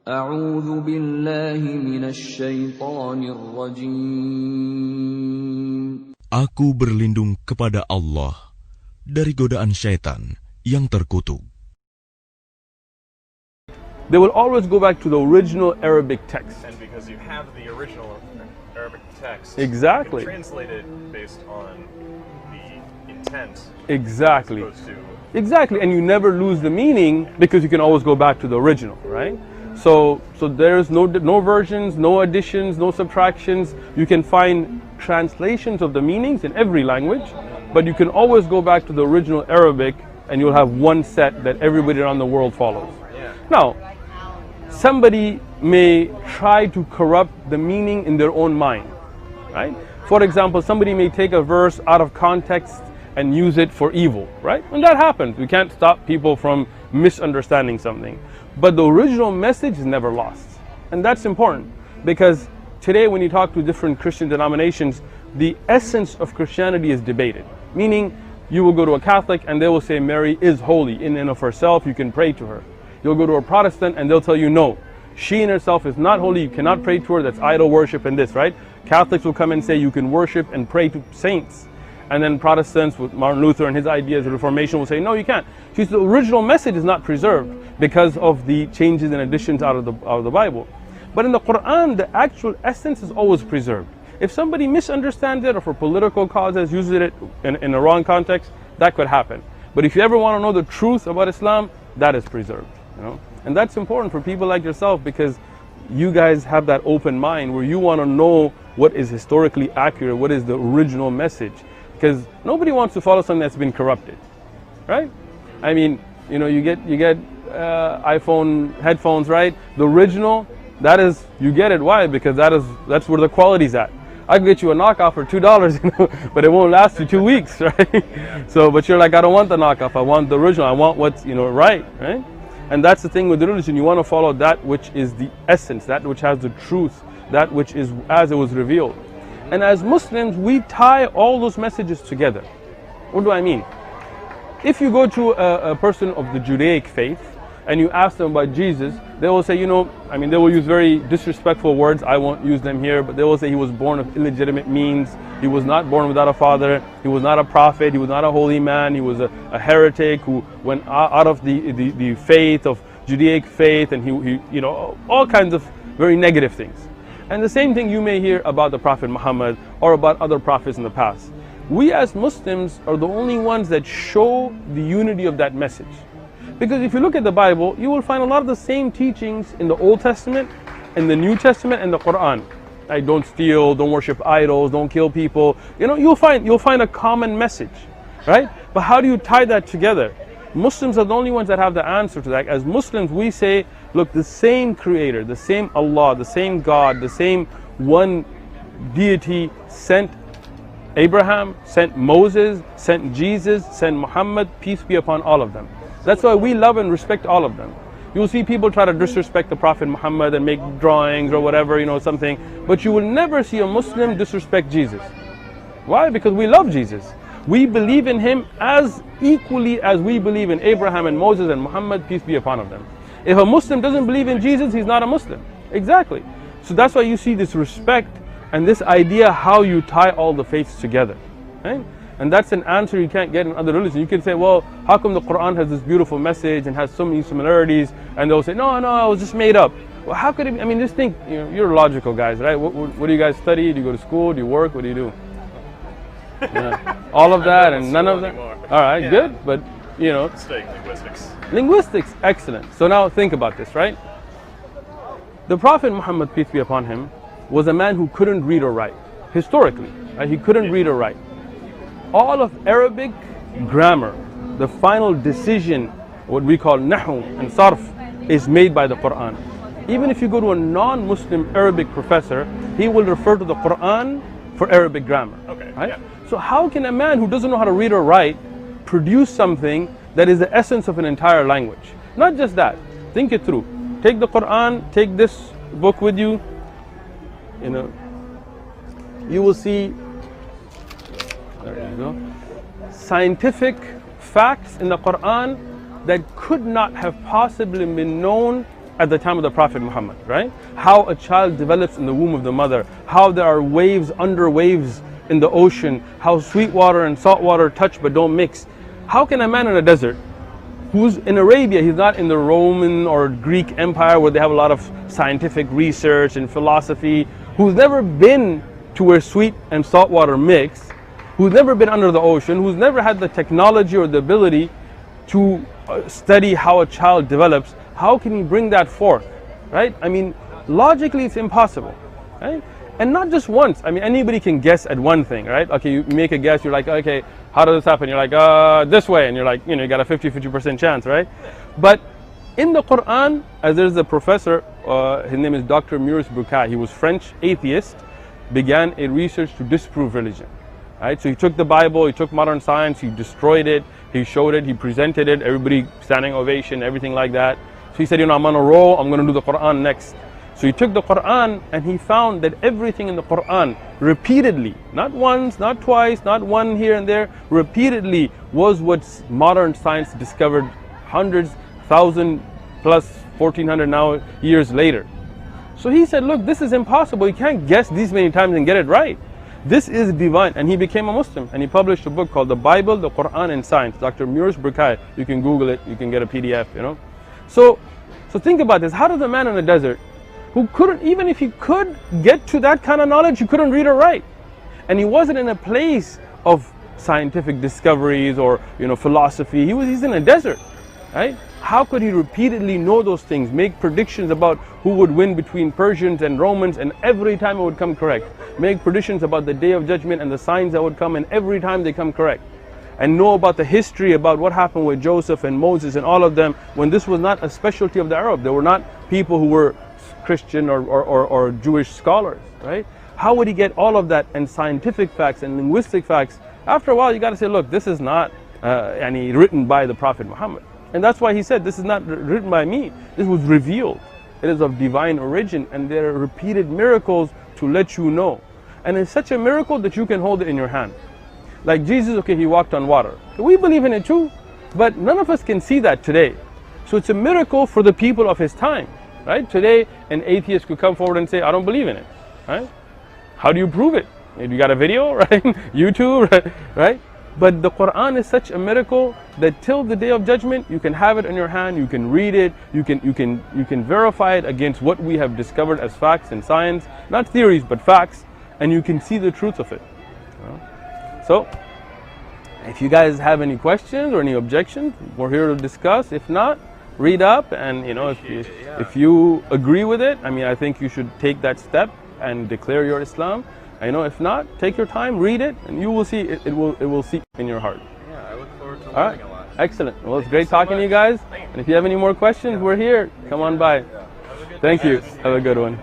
أعوذ بالله من الشيطان الرجيم. Aku berlindung kepada Allah dari godaan syaitan yang terkutuk. They will always go back to the original Arabic text. And because you have the original Arabic text, Exactly. you can translate it based on the intent. Exactly. As opposed to Exactly, and you never lose the meaning because you can always go back to the original, right? So there's no versions, no additions, no subtractions. You can find translations of the meanings in every language, but you can always go back to the original Arabic and you'll have one set that everybody around the world follows. Yeah. Now, somebody may try to corrupt the meaning in their own mind, right? For example, somebody may take a verse out of context and use it for evil, right? And that happens. We can't stop people from misunderstanding something. But the original message is never lost. And that's important because today when you talk to different Christian denominations, the essence of Christianity is debated. Meaning, you will go to a Catholic and they will say Mary is holy in and of herself, you can pray to her. You'll go to a Protestant and they'll tell you no, she in herself is not holy, you cannot pray to her, that's idol worship and this, right? Catholics will come and say you can worship and pray to saints. And then Protestants with Martin Luther and his ideas of Reformation will say, no, you can't. See, the original message is not preserved because of the changes and additions out of the Bible. But in the Quran, the actual essence is always preserved. If somebody misunderstands it or for political causes uses it in a wrong context, that could happen. But if you ever want to know the truth about Islam, that is preserved. You know? And that's important for people like yourself because you guys have that open mind where you want to know what is historically accurate, what is the original message. Because nobody wants to follow something that's been corrupted, right? I mean, you know, you get iPhone headphones, right? The original, that is, you get it. Why? Because that's where the quality's at. I can get you a knockoff for $2, you know, but it won't last you 2 weeks, right? So, but you're like, I don't want the knockoff. I want the original. I want what's, you know, right? And that's the thing with the religion. You want to follow that which is the essence, that which has the truth, that which is as it was revealed. And as Muslims, we tie all those messages together. What do I mean? If you go to a person of the Judaic faith and you ask them about Jesus, they will say, you know, I mean, they will use very disrespectful words. I won't use them here, but they will say he was born of illegitimate means. He was not born without a father. He was not a prophet. He was not a holy man. He was a heretic who went out of the faith of Judaic faith, and he you know, all kinds of very negative things. And the same thing you may hear about the Prophet Muhammad or about other prophets in the past. We as Muslims are the only ones that show the unity of that message. Because if you look at the Bible, you will find a lot of the same teachings in the Old Testament, in the New Testament, and the Quran. Like don't steal, don't worship idols, don't kill people. You know, you'll find a common message, right? But how do you tie that together? Muslims are the only ones that have the answer to that. As Muslims, we say, look, the same creator, the same Allah, the same God, the same one deity sent Abraham, sent Moses, sent Jesus, sent Muhammad, peace be upon all of them. That's why we love and respect all of them. You'll see people try to disrespect the Prophet Muhammad and make drawings or whatever, you know, something. But you will never see a Muslim disrespect Jesus. Why? Because we love Jesus. We believe in him as equally as we believe in Abraham and Moses and Muhammad, peace be upon them. If a Muslim doesn't believe in Jesus, he's not a Muslim. Exactly. So that's why you see this respect and this idea how you tie all the faiths together. Right? And that's an answer you can't get in other religions. You can say, well, how come the Quran has this beautiful message and has so many similarities? And they'll say, no, it was just made up. Well, how could it be? I mean, just think, you know, you're logical guys, right? What do you guys study? Do you go to school? Do you work? What do you do? Yeah. All of that and none of that? All right, yeah. Good. But, you know. Studying linguistics. Linguistics, excellent. So now think about this, right? The Prophet Muhammad, peace be upon him, was a man who couldn't read or write. Historically, right? He couldn't read or write. All of Arabic grammar, the final decision, what we call nahu and sarf, is made by the Quran. Even if you go to a non-Muslim Arabic professor, he will refer to the Quran for Arabic grammar. Okay, right? Yeah. So how can a man who doesn't know how to read or write produce something that is the essence of an entire language? Not just that. Think it through. Take the Quran, take this book with you. You know, you will see. There you go. Scientific facts in the Quran that could not have possibly been known at the time of the Prophet Muhammad, right? How a child develops in the womb of the mother, how there are waves under waves in the ocean, how sweet water and salt water touch but don't mix. How can a man in a desert, who's in Arabia, he's not in the Roman or Greek Empire where they have a lot of scientific research and philosophy, who's never been to where sweet and salt water mix, who's never been under the ocean, who's never had the technology or the ability to study how a child develops, how can he bring that forth, right? I mean, logically it's impossible, right? And not just once. I mean, anybody can guess at one thing, right? Okay, you make a guess, you're like, okay, how does this happen? You're like, this way, and you're like, you got a 50% chance, right? But in the Quran, as there's a professor, his name is Dr. Berpikiran, he was French atheist, began a research to disprove religion, right? So he took the Bible, he took modern science, he destroyed it, he showed it, he presented it, everybody standing ovation, everything like that. So he said, I'm on a roll, I'm going to do the Quran next. So he took the Quran and he found that everything in the Quran repeatedly, not once, not twice, not one here and there, repeatedly was what modern science discovered hundreds, thousand plus 1400 now years later. So he said, look, this is impossible. You can't guess these many times and get it right. This is divine. And he became a Muslim and he published a book called The Bible, the Quran and Science. Dr. Berpikiran, you can Google it, you can get a PDF, So think about this. How does a man in the desert, who couldn't, even if he could get to that kind of knowledge, he couldn't read or write. And he wasn't in a place of scientific discoveries or philosophy. He's in a desert, right? How could he repeatedly know those things, make predictions about who would win between Persians and Romans, and every time it would come correct? Make predictions about the Day of Judgment and the signs that would come, and every time they come correct. And know about the history, about what happened with Joseph and Moses and all of them, when this was not a specialty of the Arab. There were not people who were Christian or Jewish scholars, right? How would he get all of that and scientific facts and linguistic facts? After a while, you got to say, look, this is not written by the Prophet Muhammad. And that's why he said, this is not written by me. This was revealed. It is of divine origin, and there are repeated miracles to let you know. And it's such a miracle that you can hold it in your hand. Like Jesus, okay, he walked on water. We believe in it too, but none of us can see that today. So it's a miracle for the people of his time, right? Today, an atheist could come forward and say, I don't believe in it, right? How do you prove it? You got a video, right? YouTube, right? But the Quran is such a miracle that till the Day of Judgment, you can have it in your hand, you can read it, you can verify it against what we have discovered as facts and science, not theories, but facts, and you can see the truth of it. So, if you guys have any questions or any objections, we're here to discuss. If not, read up, and if you agree with it, I think you should take that step and declare your Islam. If not, take your time, read it, and you will see it will seep in your heart. Yeah, I look forward to All right, learning a lot. excellent. Well, it's great talking to you guys. And if you have any more questions, we're here. Come on by. Have a good Thank day, you. guys. Have a good one.